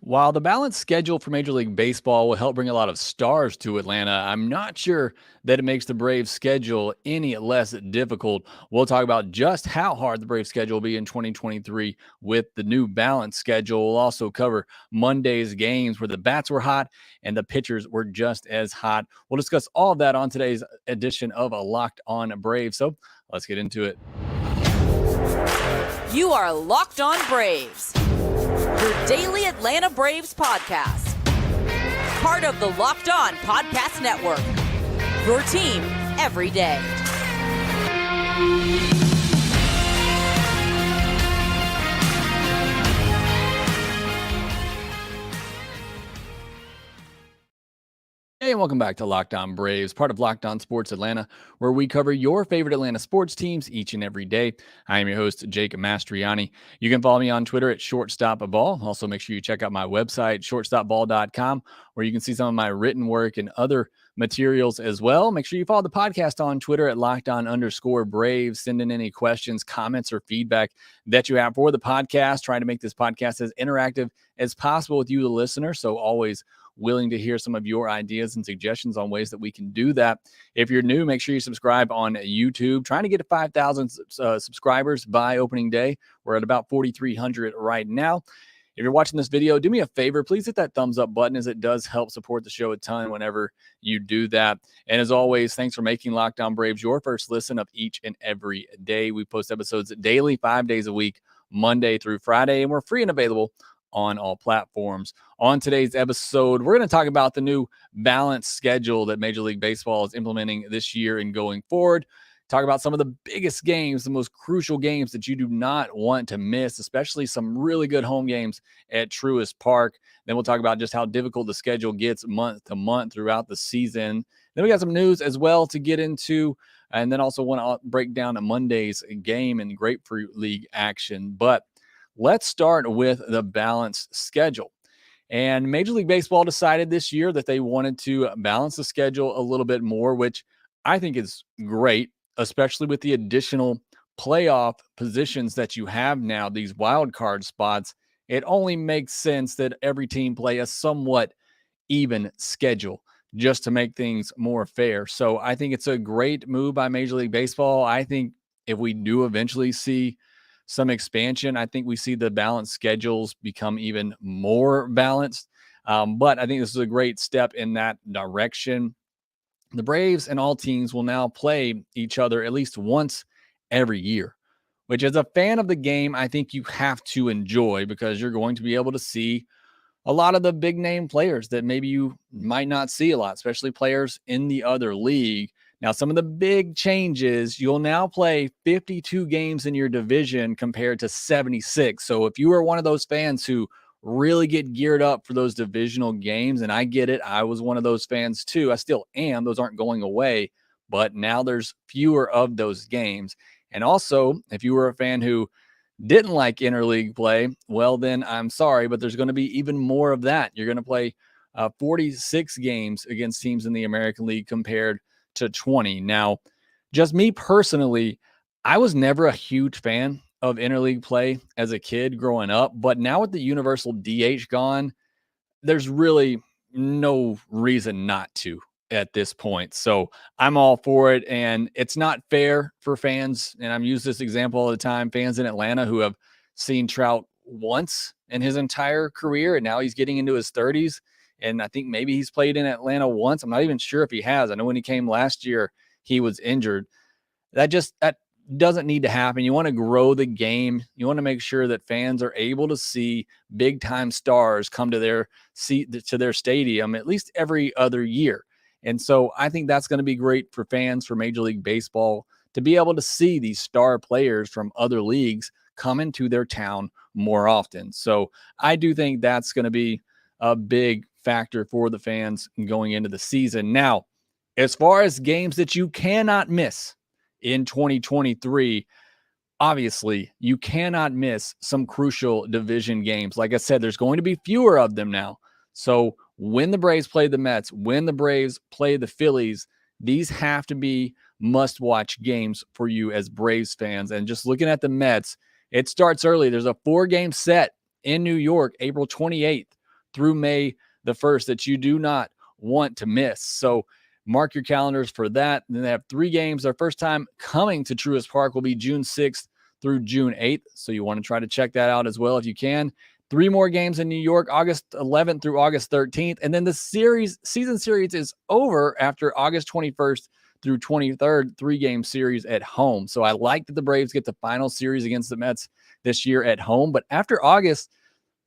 While the balanced schedule for Major League Baseball will help bring a lot of stars to Atlanta, I'm not sure that it makes the Braves schedule any less difficult. We'll talk about just how hard the Braves schedule will be in 2023 with the new balanced schedule. We'll also cover Monday's games where the bats were hot and the pitchers were just as hot. We'll discuss all of that on today's edition of a Locked On Braves. So let's get into it. You are Locked On Braves, your daily Atlanta Braves podcast. Part of the Locked On Podcast Network, your team every day. Hey, and welcome back to Locked On Braves, part of Locked On Sports Atlanta, where we cover your favorite Atlanta sports teams each and every day. I am your host, Jake Mastriani. You can follow me on Twitter at ShortstopBall. Also, make sure you check out my website, shortstopball.com, where you can see some of my written work and other materials as well. Make sure you follow the podcast on Twitter at LockedOn_Braves. Send in any questions, comments, or feedback that you have for the podcast. Trying to make this podcast as interactive as possible with you, the listener. So always willing to hear some of your ideas and suggestions on ways that we can do that. If you're new, make sure you subscribe on YouTube. Trying to get to 5,000 subscribers by opening day. We're at about 4,300 right now. If you're watching this video, do me a favor, please hit that thumbs up button, as it does help support the show a ton whenever you do that. And as always, thanks for making Locked On Braves your first listen of each and every day. We post episodes daily, 5 days a week, Monday through Friday, and we're free and available on all platforms. On today's episode, we're going to talk about the new balanced schedule that Major League Baseball is implementing this year and going forward. Talk about some of the biggest games, the most crucial games that you do not want to miss, especially some really good home games at Truist Park. Then we'll talk about just how difficult the schedule gets month to month throughout the season. Then we got some news as well to get into, and then also want to break down a Monday's game and Grapefruit League action. But let's start with the balanced schedule. And Major League Baseball decided this year that they wanted to balance the schedule a little bit more, which I think is great, especially with the additional playoff positions that you have now, these wild card spots. It only makes sense that every team play a somewhat even schedule just to make things more fair. So I think it's a great move by Major League Baseball. I think if we do eventually see some expansion, I think we see the balanced schedules become even more balanced. But I think this is a great step in that direction. The Braves and all teams will now play each other at least once every year, which, as a fan of the game, I think you have to enjoy, because you're going to be able to see a lot of the big name players that maybe you might not see a lot, especially players in the other league. Now, some of the big changes, you'll now play 52 games in your division compared to 76. So if you are one of those fans who really get geared up for those divisional games, and I get it, I was one of those fans too. I still am. Those aren't going away, but now there's fewer of those games. And also, if you were a fan who didn't like interleague play, well, then I'm sorry, but there's going to be even more of that. You're going to play 46 games against teams in the American League compared to 20. Now, just me personally, I was never a huge fan of interleague play as a kid growing up, but now with the universal DH gone, there's really no reason not to at this point. So I'm all for it. And it's not fair for fans. And I'm used this example all the time. Fans in Atlanta who have seen Trout once in his entire career, and now he's getting into his 30s. And I think maybe he's played in Atlanta once. I'm not even sure if he has. I know when he came last year, he was injured. That doesn't need to happen. You want to grow the game. You want to make sure that fans are able to see big time stars come to their stadium at least every other year. And so I think that's going to be great for fans, for Major League Baseball, to be able to see these star players from other leagues come into their town more often. So I do think that's going to be a big factor for the fans going into the season. Now, as far as games that you cannot miss in 2023, obviously you cannot miss some crucial division games. Like I said, there's going to be fewer of them now. So when the Braves play the Mets, when the Braves play the Phillies, these have to be must-watch games for you as Braves fans. And just looking at the Mets, it starts early. There's a 4-game set in New York, April 28th, through May the 1st that you do not want to miss. So mark your calendars for that. And then they have 3 games. Their first time coming to Truist Park will be June 6th through June 8th. So you want to try to check that out as well if you can. 3 more games in New York, August 11th through August 13th. And then the season series is over after August 21st through 23rd, 3-game series at home. So I like that the Braves get the final series against the Mets this year at home. But after August,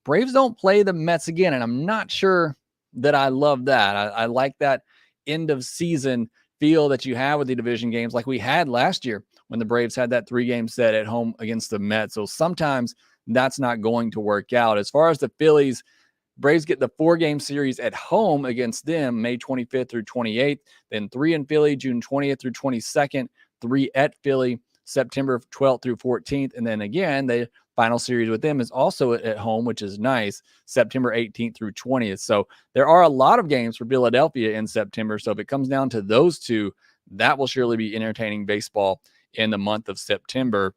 Braves don't play the Mets again. And I'm not sure that I love that. I like that end of season feel that you have with the division games like we had last year when the Braves had that 3-game set at home against the Mets. So sometimes that's not going to work out. As far as the Phillies, Braves get the 4-game series at home against them May 25th through 28th, then 3 in Philly, June 20th through 22nd, 3 at Philly, September 12th through 14th. And then again, the final series with them is also at home, which is nice, September 18th through 20th. So there are a lot of games for Philadelphia in September. So if it comes down to those two, that will surely be entertaining baseball in the month of September.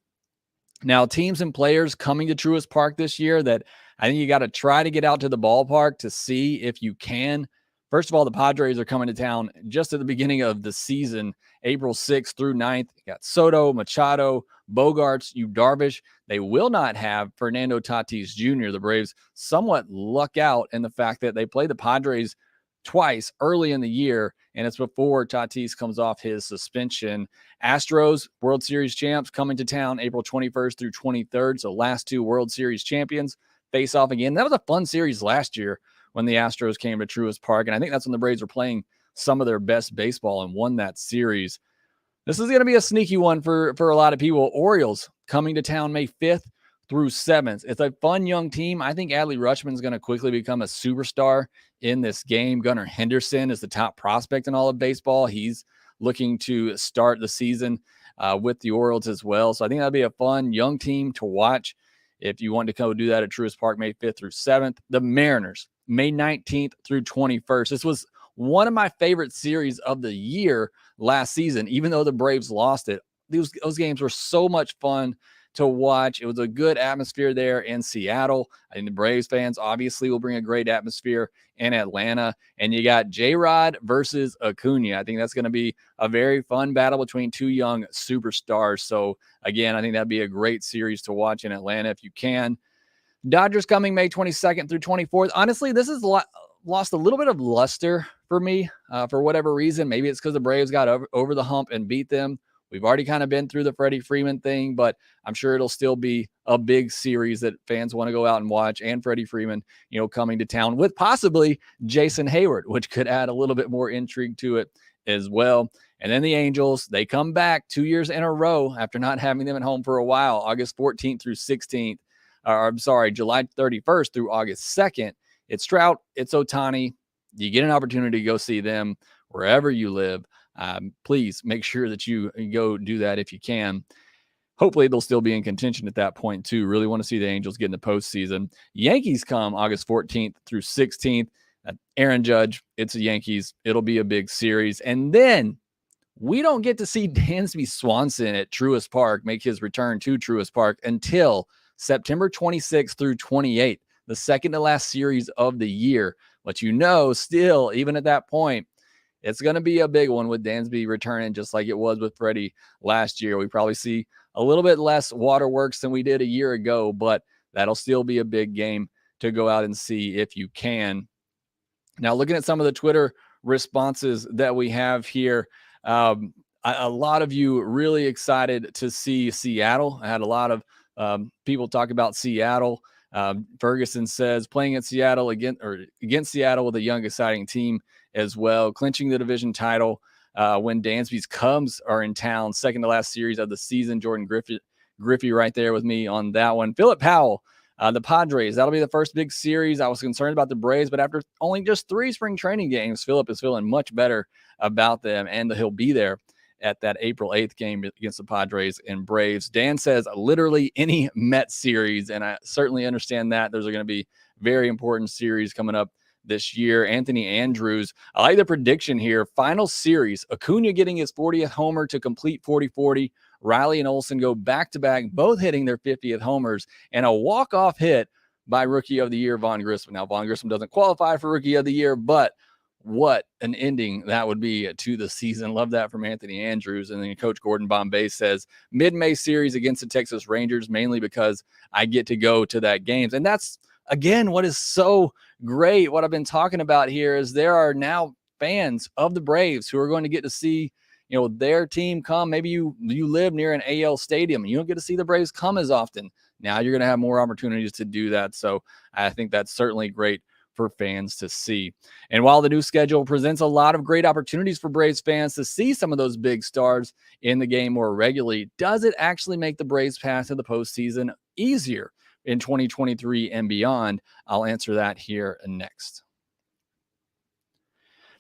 Now, teams and players coming to Truist Park this year that I think you got to try to get out to the ballpark to see if you can. First of all, the Padres are coming to town just at the beginning of the season, April 6th through 9th. You got Soto, Machado, Bogarts, Yu Darvish. They will not have Fernando Tatis Jr. The Braves somewhat luck out in the fact that they play the Padres twice early in the year, and it's before Tatis comes off his suspension. Astros, World Series champs, coming to town April 21st through 23rd. So last 2 World Series champions face off again. That was a fun series last year when the Astros came to Truist Park, and I think that's when the Braves were playing some of their best baseball and won that series. This is going to be a sneaky one for a lot of people. Orioles coming to town May 5th through 7th. It's a fun young team. I think Adley Rutschman is going to quickly become a superstar in this game. Gunnar Henderson is the top prospect in all of baseball. He's looking to start the season with the Orioles as well. So I think that'll be a fun young team to watch if you want to go do that at Truist Park May 5th through 7th. The Mariners, May 19th through 21st. This was one of my favorite series of the year last season, even though the Braves lost it. Those games were so much fun to watch. It was a good atmosphere there in Seattle. I think the Braves fans obviously will bring a great atmosphere in Atlanta. And you got J-Rod versus Acuna. I think that's going to be a very fun battle between 2 young superstars. So again, I think that'd be a great series to watch in Atlanta if you can. Dodgers coming May 22nd through 24th. Honestly, this is lost a little bit of luster for me for whatever reason. Maybe it's because the Braves got over the hump and beat them. We've already kind of been through the Freddie Freeman thing, but I'm sure it'll still be a big series that fans want to go out and watch, and Freddie Freeman, coming to town with possibly Jason Hayward, which could add a little bit more intrigue to it as well. And then the Angels, they come back 2 years in a row after not having them at home for a while, August 14th through 16th. July 31st through August 2nd. It's Trout, it's Ohtani. You get an opportunity to go see them wherever you live. Please make sure that you go do that if you can. Hopefully they'll still be in contention at that point too. Really want to see the Angels get in the postseason. Yankees come August 14th through 16th. Aaron Judge, it's the Yankees. It'll be a big series. And then we don't get to see Dansby Swanson at Truist Park make his return to Truist Park until September 26th through 28th, the second to last series of the year. But still, even at that point, it's going to be a big one with Dansby returning just like it was with Freddie last year. We probably see a little bit less waterworks than we did a year ago, but that'll still be a big game to go out and see if you can. Now, looking at some of the Twitter responses that we have here, a lot of you really excited to see Seattle. I had a lot of people talk about Seattle. Ferguson says playing at Seattle against Seattle with a young, exciting team as well, clinching the division title when Dansby's Cubs are in town, second to last series of the season. Jordan Griffey right there with me on that one. Philip Powell, the Padres, that'll be the first big series. I was concerned about the Braves, but after only just 3 spring training games, Philip is feeling much better about them, and he'll be there at that April 8th game against the Padres and Braves. Dan says literally any Mets series, and I certainly understand that. There's going to be very important series coming up this year. Anthony Andrews, I like the prediction here. Final series, Acuna getting his 40th homer to complete 40-40. Riley and Olsen go back-to-back, both hitting their 50th homers, and a walk-off hit by Rookie of the Year Vaughn Grissom. Now, Vaughn Grissom doesn't qualify for Rookie of the Year, but what an ending that would be to the season. Love that from Anthony Andrews. And then Coach Gordon Bombay says mid-May series against the Texas Rangers, mainly because I get to go to that games. And that's, again, what is so great. What I've been talking about here is there are now fans of the Braves who are going to get to see, their team come. Maybe you live near an AL stadium and you don't get to see the Braves come as often. Now you're going to have more opportunities to do that. So I think that's certainly great for fans to see. And while the new schedule presents a lot of great opportunities for Braves fans to see some of those big stars in the game more regularly, does it actually make the Braves path to the postseason easier in 2023 and beyond? I'll answer that here next.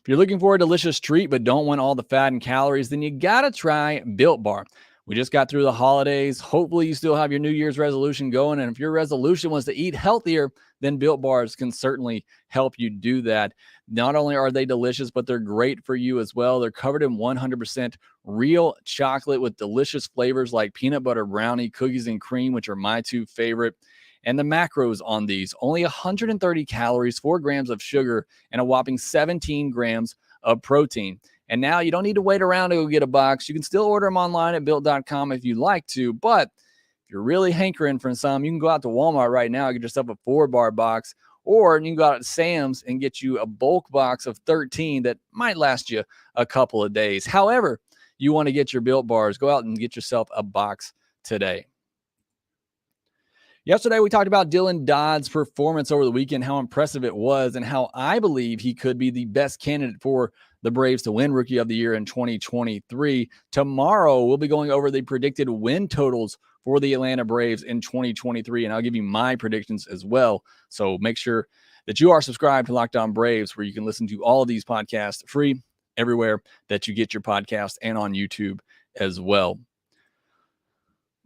If you're looking for a delicious treat but don't want all the fat and calories, then you gotta try Built Bar. We just got through the holidays. Hopefully you still have your New Year's resolution going. And if your resolution was to eat healthier, then Built Bars can certainly help you do that. Not only are they delicious, but they're great for you as well. They're covered in 100% real chocolate with delicious flavors like peanut butter brownie, cookies and cream, which are my two favorite. And the macros on these, only 130 calories, 4 grams of sugar, and a whopping 17 grams of protein. And now you don't need to wait around to go get a box. You can still order them online at built.com if you'd like to. But if you're really hankering for some, you can go out to Walmart right now and get yourself a 4-bar box. Or you can go out to Sam's and get you a bulk box of 13 that might last you a couple of days. However you want to get your Built Bars, go out and get yourself a box today. Yesterday, we talked about Dylan Dodd's performance over the weekend, how impressive it was, and how I believe he could be the best candidate for the Braves to win Rookie of the Year in 2023. Tomorrow, we'll be going over the predicted win totals for the Atlanta Braves in 2023, and I'll give you my predictions as well. So make sure that you are subscribed to Lockedon Braves, where you can listen to all of these podcasts free everywhere that you get your podcast and on YouTube as well.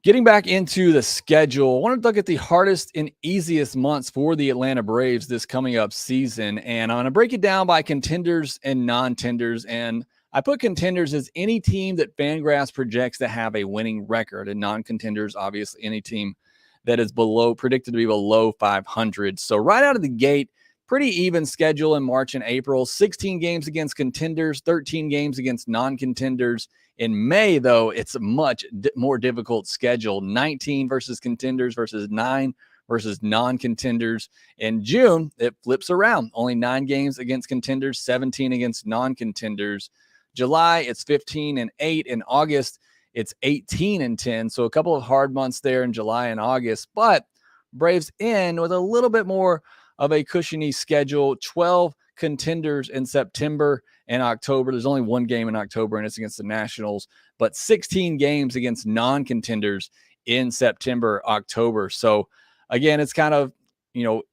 Getting back into the schedule, I want to look at the hardest and easiest months for the Atlanta Braves this coming up season. And I'm going to break it down by contenders and non-tenders. And I put contenders as any team that FanGraphs projects to have a winning record. And non-contenders, obviously, any team that is predicted to be below 500. So right out of the gate, pretty even schedule in March and April. 16 games against contenders, 13 games against non-contenders. In May, though, it's a much more difficult schedule. 19 versus contenders versus 9 versus non-contenders. In June, it flips around. Only 9 games against contenders, 17 against non-contenders. July, it's 15-8. In August, it's 18-10. So a couple of hard months there in July and August. But Braves end with a little bit more of a cushiony schedule. 12 contenders in September and October. There's only 1 game in October, and it's against the Nationals, but 16 games against non-contenders in September, October. So again, it's kind of,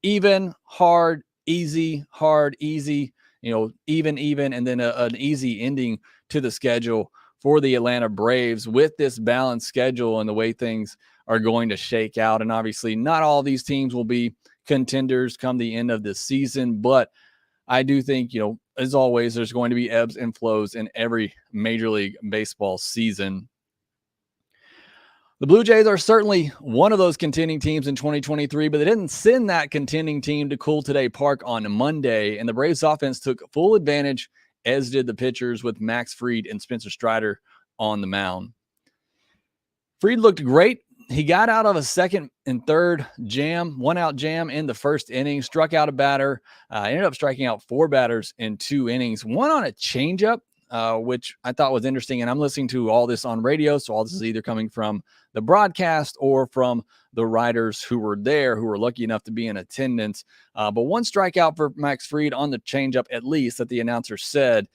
even, hard, easy, even, and then an easy ending to the schedule for the Atlanta Braves with this balanced schedule and the way things are going to shake out. And obviously not all these teams will be contenders come the end of the season, but I do think, as always, there's going to be ebbs and flows in every Major League Baseball season. The Blue Jays are certainly one of those contending teams in 2023, but they didn't send that contending team to Cool Today Park on Monday, and the Braves offense took full advantage, as did the pitchers, with Max Fried and Spencer Strider on the mound. Fried looked great. He got out of a second and third jam, 1-out jam in the first inning, struck out a batter, ended up striking out 4 batters in 2 innings, one on a changeup, which I thought was interesting. And I'm listening to all this on radio, so all this is either coming from the broadcast or from the writers who were there, who were lucky enough to be in attendance. But 1 strikeout for Max Fried on the changeup, at least, that the announcer said.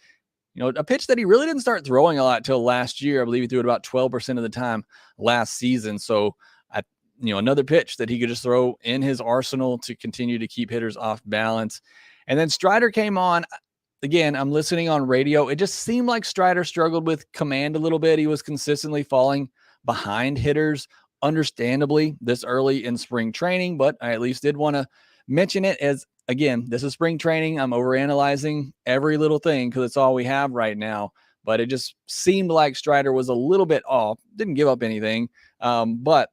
A pitch that he really didn't start throwing a lot till last year. I believe he threw it about 12% of the time last season. So, another pitch that he could just throw in his arsenal to continue to keep hitters off balance. And then Strider came on. Again, I'm listening on radio. It just seemed like Strider struggled with command a little bit. He was consistently falling behind hitters, understandably, this early in spring training. But I at least did want to mention it as, again, this is spring training. I'm overanalyzing every little thing because it's all we have right now. But it just seemed like Strider was a little bit off. Didn't give up anything. But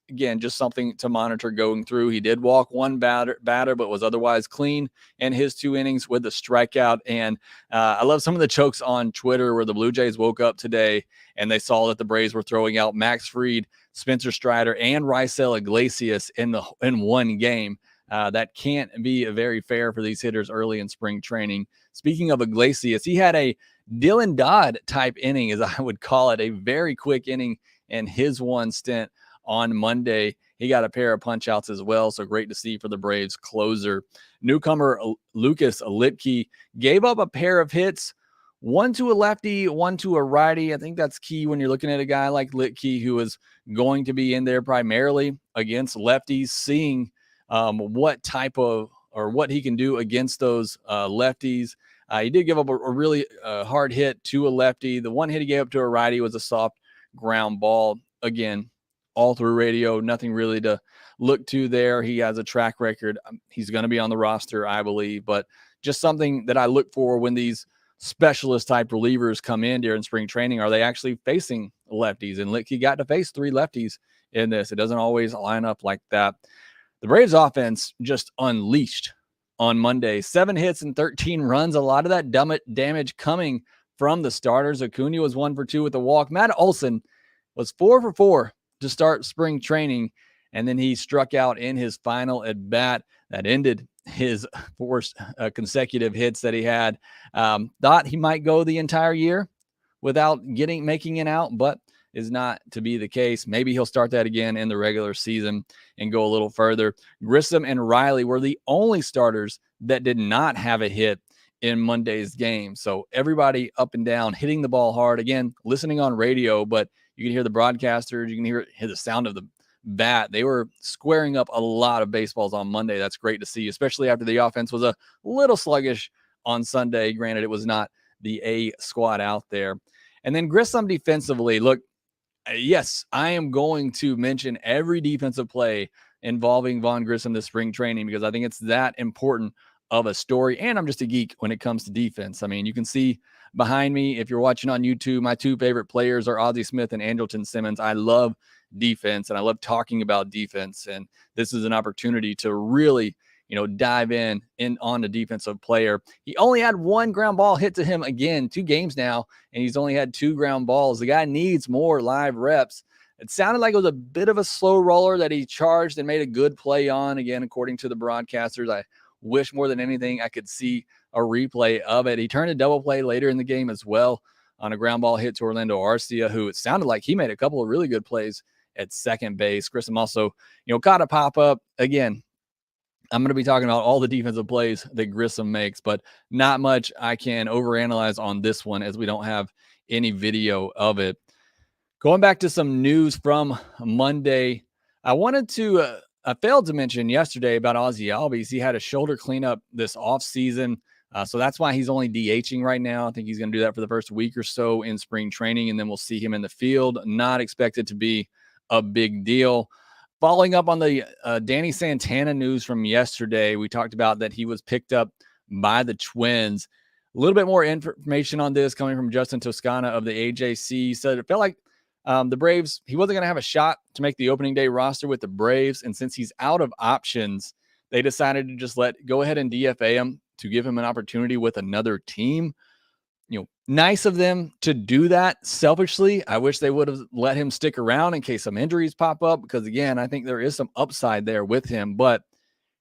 again, just something to monitor going through. He did walk one batter, but was otherwise clean in his 2 innings with a strikeout. And I love some of the jokes on Twitter where the Blue Jays woke up today and they saw that the Braves were throwing out Max Fried, Spencer Strider, and Raisel Iglesias in one game. That can't be very fair for these hitters early in spring training. Speaking of Iglesias, he had a Dylan Dodd type inning, as I would call it, a very quick inning in his one stint on Monday. He got a pair of punch outs as well, so great to see for the Braves closer. Newcomer Lucas Lipke gave up a pair of hits, one to a lefty, one to a righty. I think that's key when you're looking at a guy like Lipke, who is going to be in there primarily against lefties, seeing what type of or what he can do against those lefties. He did give up a really hard hit to a lefty. The one hit he gave up to a righty was a soft ground ball. Again, all through radio, nothing really to look to there. He has a track record. He's going to be on the roster, I believe, but just something that I look for when these specialist type relievers come in during spring training. Are they actually facing lefties? And he got to face 3 lefties in this. It doesn't always line up like that. The Braves offense just unleashed on Monday. 7 hits and 13 runs. A lot of that damage coming from the starters. Acuna was 1 for 2 with a walk. Matt Olson was 4 for 4 to start spring training, and then he struck out in his final at bat that ended his 4 consecutive hits that he had. Thought he might go the entire year without making it out, but is not to be the case. Maybe he'll start that again in the regular season and go a little further. Grissom and Riley were the only starters that did not have a hit in Monday's game. So everybody up and down, hitting the ball hard. Again, listening on radio, but you can hear the broadcasters. You can hear the sound of the bat. They were squaring up a lot of baseballs on Monday. That's great to see, especially after the offense was a little sluggish on Sunday. Granted, it was not the A squad out there. And then Grissom defensively, look, yes, I am going to mention every defensive play involving Vaughn Grissom this spring training because I think it's that important of a story. And I'm just a geek when it comes to defense. I mean, you can see behind me, if you're watching on YouTube, my 2 favorite players are Ozzie Smith and Andrelton Simmons. I love defense and I love talking about defense. And this is an opportunity to really, dive in on the defensive player. He only had 1 ground ball hit to him again, 2 games now, and he's only had 2 ground balls. The guy needs more live reps. It sounded like it was a bit of a slow roller that he charged and made a good play on. Again, according to the broadcasters, I wish more than anything I could see a replay of it. He turned a double play later in the game as well on a ground ball hit to Orlando Arcia, who it sounded like he made a couple of really good plays at second base. Grissom also, caught a pop up. Again, I'm going to be talking about all the defensive plays that Grissom makes, but not much I can overanalyze on this one as we don't have any video of it. Going back to some news from Monday, I failed to mention yesterday about Ozzie Albies. He had a shoulder cleanup this offseason, so that's why he's only DHing right now. I think he's going to do that for the first week or so in spring training, and then we'll see him in the field. Not expected to be a big deal. Following up on the Danny Santana news from yesterday, we talked about that he was picked up by the Twins. A little bit more information on this coming from Justin Toscana of the AJC. Said it felt like the Braves, he wasn't going to have a shot to make the opening day roster with the Braves. And since he's out of options, they decided to just go ahead and DFA him to give him an opportunity with another team. Nice of them to do that selfishly. I wish they would have let him stick around in case some injuries pop up, because again, I think there is some upside there with him. But,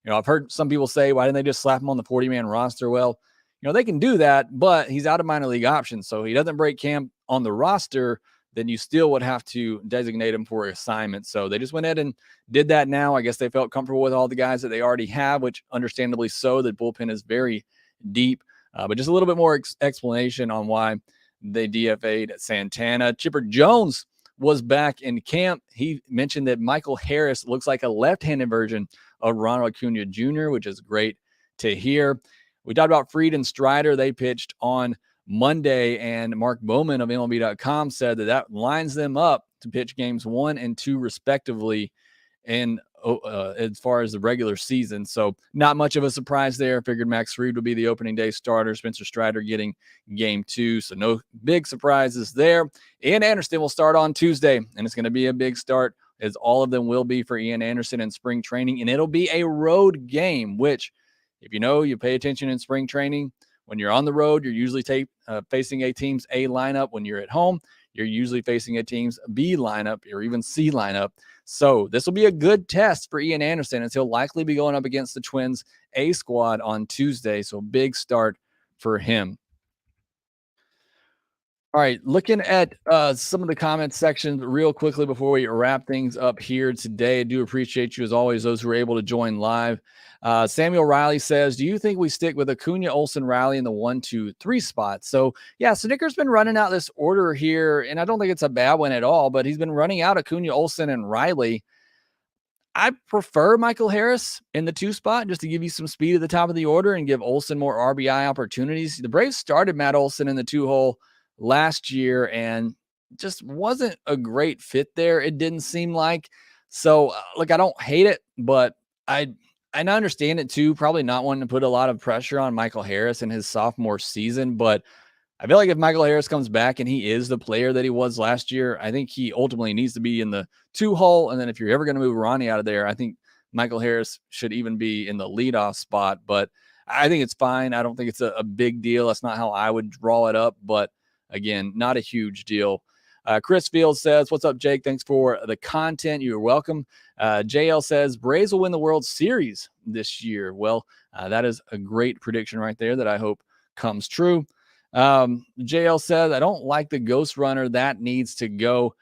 I've heard some people say, why didn't they just slap him on the 40-man roster? Well, they can do that, but he's out of minor league options. So he doesn't break camp on the roster, then you still would have to designate him for assignment. So they just went ahead and did that now. I guess they felt comfortable with all the guys that they already have, which understandably so. The bullpen is very deep. But just a little bit more explanation on why they DFA'd Santana. Chipper Jones was back in camp. He mentioned that Michael Harris looks like a left-handed version of Ronald Acuna Jr., which is great to hear. We talked about Fried and Strider. They pitched on Monday, and Mark Bowman of MLB.com said that lines them up to pitch games 1 and 2 respectively and as far as the regular season. So not much of a surprise there. Figured Max Fried would be the opening day starter. Spencer Strider getting game 2. So no big surprises there. Ian Anderson will start on Tuesday, and it's going to be a big start as all of them will be for Ian Anderson in spring training. And it'll be a road game, which, if you pay attention in spring training, when you're on the road, you're usually facing a team's A lineup. When you're at home, you're usually facing a team's B lineup or even C lineup. So this will be a good test for Ian Anderson, as he'll likely be going up against the Twins A squad on Tuesday. So big start for him. All right, looking at some of the comment sections real quickly before we wrap things up here today. I do appreciate you, as always, those who are able to join live. Samuel Riley says, do you think we stick with Acuna, Olsen, Riley in the 1, 2, 3 spot? So, yeah, Snicker's been running out this order here, and I don't think it's a bad one at all, but he's been running out Acuna, Olsen, and Riley. I prefer Michael Harris in the 2 spot just to give you some speed at the top of the order and give Olsen more RBI opportunities. The Braves started Matt Olsen in the 2 hole last year and just wasn't a great fit there. It didn't seem like. So, look, I don't hate it, but I understand it too. Probably not wanting to put a lot of pressure on Michael Harris in his sophomore season, but I feel like if Michael Harris comes back and he is the player that he was last year, I think he ultimately needs to be in the 2 hole. And then if you're ever going to move Ronnie out of there, I think Michael Harris should even be in the leadoff spot. But I think it's fine. I don't think it's a big deal. That's not how I would draw it up. But again, not a huge deal. Chris Fields says, what's up, Jake? Thanks for the content. You're welcome. JL says, Braves will win the World Series this year. Well, that is a great prediction right there that I hope comes true. JL says, I don't like the ghost runner. That needs to go.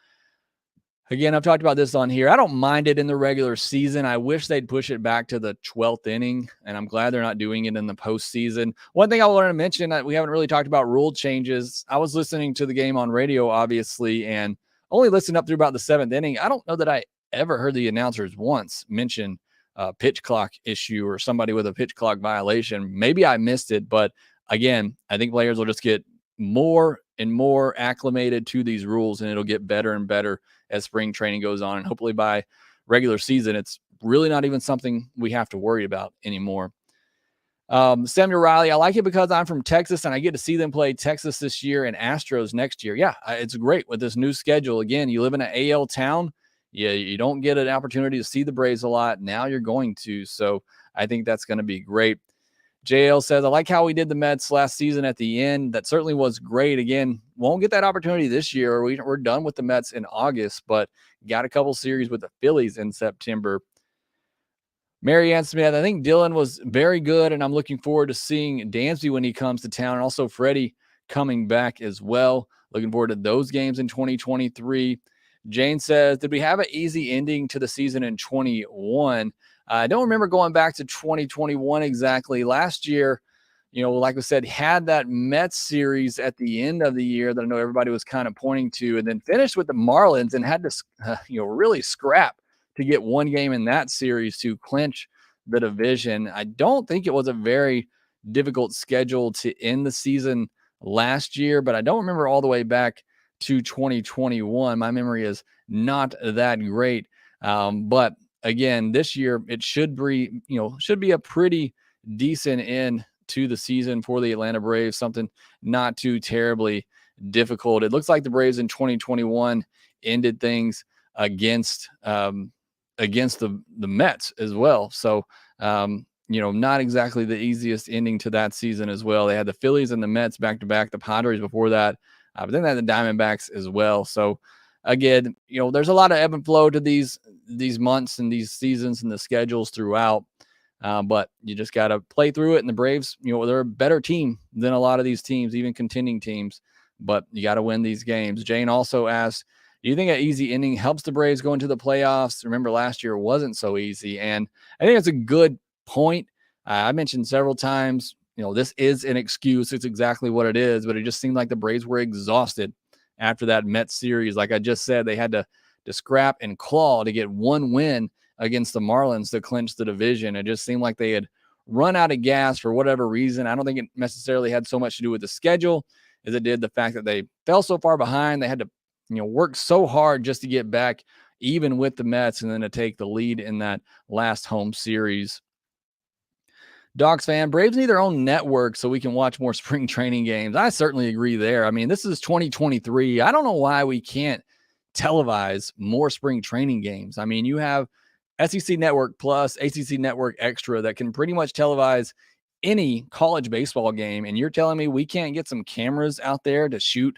Again, I've talked about this on here. I don't mind it in the regular season. I wish they'd push it back to the 12th inning, and I'm glad they're not doing it in the postseason. One thing I wanted to mention that we haven't really talked about rule changes. I was listening to the game on radio, obviously, and only listened up through about the 7th inning. I don't know that I ever heard the announcers once mention a pitch clock issue or somebody with a pitch clock violation. Maybe I missed it, but again, I think players will just get more and more acclimated to these rules, and it'll get better and better as spring training goes on. And hopefully by regular season, it's really not even something we have to worry about anymore. Samuel Riley, I like it because I'm from Texas and I get to see them play Texas this year and Astros next year. Yeah, it's great with this new schedule. Again, you live in an AL town. Yeah, you don't get an opportunity to see the Braves a lot. Now you're going to. So I think that's going to be great. JL says, I like how we did the Mets last season at the end. That certainly was great. Again, won't get that opportunity this year. We're done with the Mets in August, but got a couple series with the Phillies in September. Marianne Smith, I think Dylan was very good, and I'm looking forward to seeing Dansby when he comes to town, and also Freddie coming back as well. Looking forward to those games in 2023. Jane says, did we have an easy ending to the season in 21? I don't remember going back to 2021 exactly. Last year, like I said, had that Mets series at the end of the year that I know everybody was kind of pointing to, and then finished with the Marlins and had to, really scrap to get one game in that series to clinch the division. I don't think it was a very difficult schedule to end the season last year, but I don't remember all the way back to 2021. My memory is not that great. But again, this year it should be a pretty decent end to the season for the Atlanta Braves, something not too terribly difficult. It looks like the Braves in 2021 ended things against the Mets as well. So, not exactly the easiest ending to that season as well. They had the Phillies and the Mets back to back, the Padres before that, but then they had the Diamondbacks as well. So again, there's a lot of ebb and flow to these months and these seasons and the schedules throughout. But you just got to play through it. And the Braves, they're a better team than a lot of these teams, even contending teams, but you got to win these games. Jane also asked, do you think an easy ending helps the Braves go into the playoffs? Remember, last year wasn't so easy. And I think that's a good point. I mentioned several times, this is an excuse. It's exactly what it is, but it just seemed like the Braves were exhausted after that Mets series. Like I just said, they had to scrap and claw to get one win against the Marlins to clinch the division. It just seemed like they had run out of gas for whatever reason. I don't think it necessarily had so much to do with the schedule as it did the fact that they fell so far behind. They had to, work so hard just to get back even with the Mets and then to take the lead in that last home series. Docs fan, Braves need their own network so we can watch more spring training games. I certainly agree there. I mean, this is 2023. I don't know why we can't televise more spring training games. I mean, you have SEC Network Plus, ACC Network Extra that can pretty much televise any college baseball game. And you're telling me we can't get some cameras out there to shoot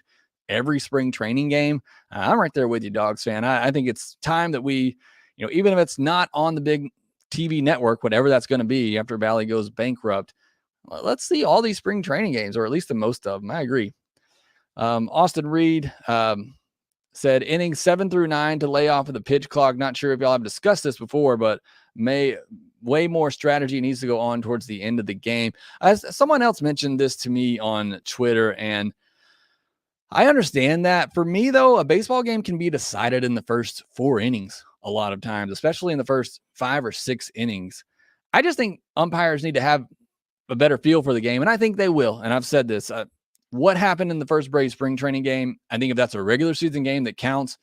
every spring training game? I'm right there with you, Dogs fan. I think it's time that we, even if it's not on the big TV network, whatever that's going to be after Valley goes bankrupt, let's see all these spring training games, or at least the most of them. I agree. Austin Reed said innings 7 through 9 to lay off of the pitch clock. Not sure if y'all have discussed this before, but way more strategy needs to go on towards the end of the game. Someone else mentioned this to me on Twitter, and I understand that. For me, though, a baseball game can be decided in the first 4 innings a lot of times, especially in the first 5 or 6 innings. I just think umpires need to have a better feel for the game, and I think they will. And I've said this. What happened in the first Braves spring training game, I think if that's a regular season game that counts,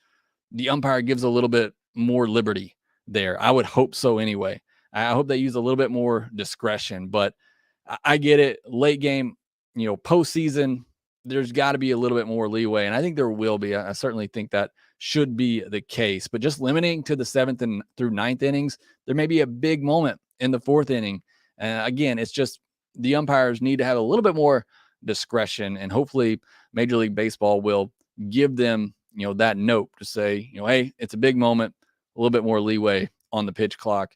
the umpire gives a little bit more liberty there. I would hope so anyway. I hope they use a little bit more discretion, but I get it. Late game, postseason, there's got to be a little bit more leeway, and I think there will be. I certainly think that should be the case, but just limiting to the 7th and through 9th innings, there may be a big moment in the 4th inning. Again, it's just the umpires need to have a little bit more discretion, and hopefully Major League Baseball will give them, that note to say, hey, it's a big moment, a little bit more leeway on the pitch clock.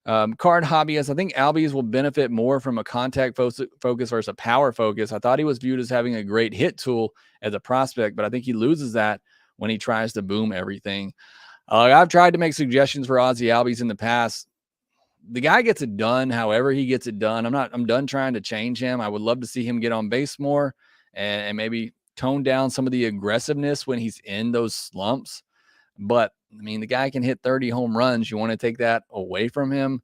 Card hobbyist, I think Albies will benefit more from a contact focus versus a power focus. I thought he was viewed as having a great hit tool as a prospect, but I think he loses that when he tries to boom everything. I've tried to make suggestions for Ozzie Albies in the past. The guy gets it done however he gets it done. I'm done trying to change him. I would love to see him get on base more and maybe tone down some of the aggressiveness when he's in those slumps. But I mean, the guy can hit 30 home runs. You want to take that away from him.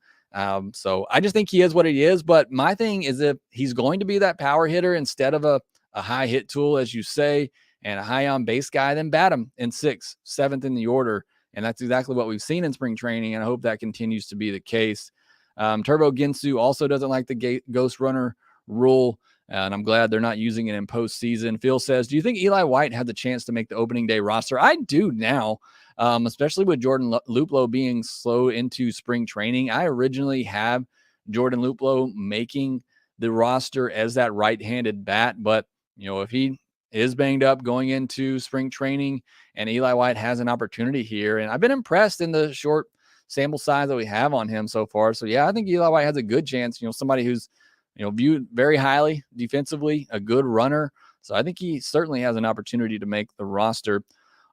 So I just think he is what he is. But my thing is, if he's going to be that power hitter instead of a high hit tool, as you say, and a high on base guy, then bat him in 6th, 7th in the order. And that's exactly what we've seen in spring training. And I hope that continues to be the case. Turbo Ginsu also doesn't like the ghost runner rule. And I'm glad they're not using it in postseason. Phil says, do you think Eli White had the chance to make the opening day roster? I do now, especially with Jordan Luplow being slow into spring training. I originally have Jordan Luplow making the roster as that right-handed bat. But, if he is banged up going into spring training and Eli White has an opportunity here, and I've been impressed in the short sample size that we have on him so far. So, yeah, I think Eli White has a good chance. Somebody who's viewed very highly defensively, a good runner. So I think he certainly has an opportunity to make the roster.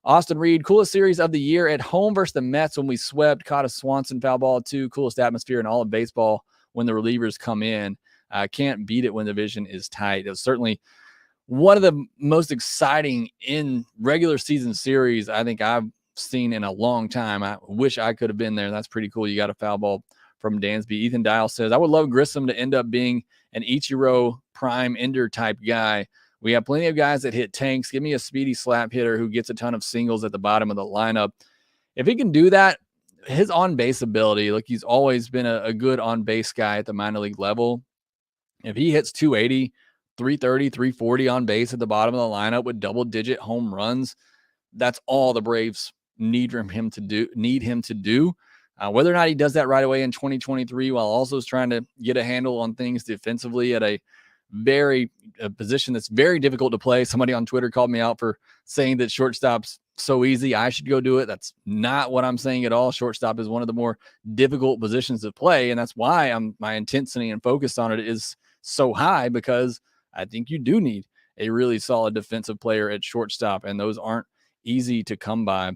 Austin Reed, coolest series of the year at home versus the Mets when we swept, caught a Swanson foul ball too. Coolest atmosphere in all of baseball when the relievers come in. Can't beat it when the division is tight. It was certainly one of the most exciting in regular season series I think I've seen in a long time. I wish I could have been there. That's pretty cool. You got a foul ball from Dansby. Ethan Dial says, I would love Grissom to end up being an Ichiro prime ender type guy. We have plenty of guys that hit tanks. Give me a speedy slap hitter who gets a ton of singles at the bottom of the lineup. If he can do that, his on-base ability, like he's always been a good on-base guy at the minor league level. If he hits 280, 330, 340 on base at the bottom of the lineup with double-digit home runs, that's all the Braves need him to do. Whether or not he does that right away in 2023 while also trying to get a handle on things defensively at a position that's very difficult to play. Somebody on Twitter called me out for saying that shortstop's so easy, I should go do it. That's not what I'm saying at all. Shortstop is one of the more difficult positions to play, and that's why my intensity and focus on it is so high, because I think you do need a really solid defensive player at shortstop, and those aren't easy to come by.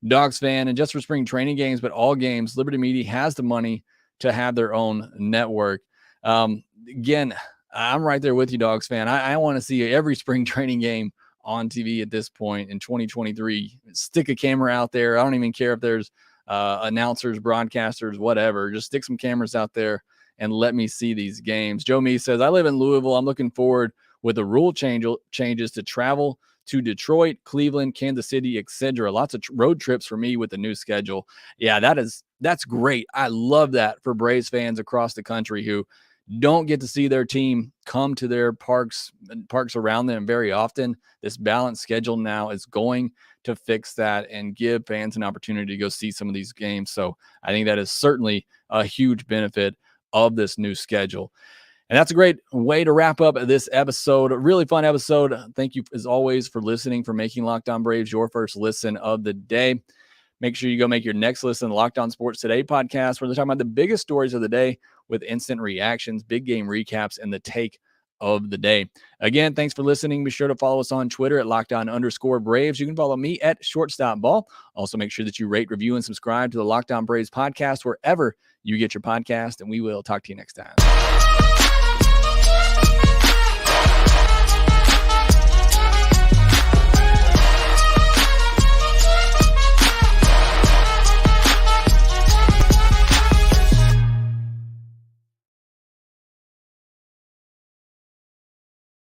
Dogs fan, and just for spring training games, but all games, Liberty Media has the money to have their own network. Again, I'm right there with you, Dogs fan. I want to see every spring training game on TV at this point in 2023. Stick a camera out there. I don't even care if there's announcers, broadcasters, whatever. Just stick some cameras out there and let me see these games. Joe Mee says, I live in Louisville. I'm looking forward with the rule changes to travel to Detroit, Cleveland, Kansas City, etc. Lots of road trips for me with the new schedule. Yeah, that's great. I love that for Braves fans across the country who, don't get to see their team come to their parks around them very often. This balanced schedule now is going to fix that and give fans an opportunity to go see some of these games. So I think that is certainly a huge benefit of this new schedule. And that's a great way to wrap up this episode. A really fun episode. Thank you, as always, for listening, for making Locked On Braves your first listen of the day. Make sure you go make your next listen to Locked On Sports Today podcast, where they're talking about the biggest stories of the day with instant reactions, big game recaps, and the take of the day. Again, thanks for listening. Be sure to follow us on Twitter at LockedOn_Braves. You can follow me at ShortstopBall. Also, make sure that you rate, review, and subscribe to the Locked On Braves podcast wherever you get your podcast, and we will talk to you next time.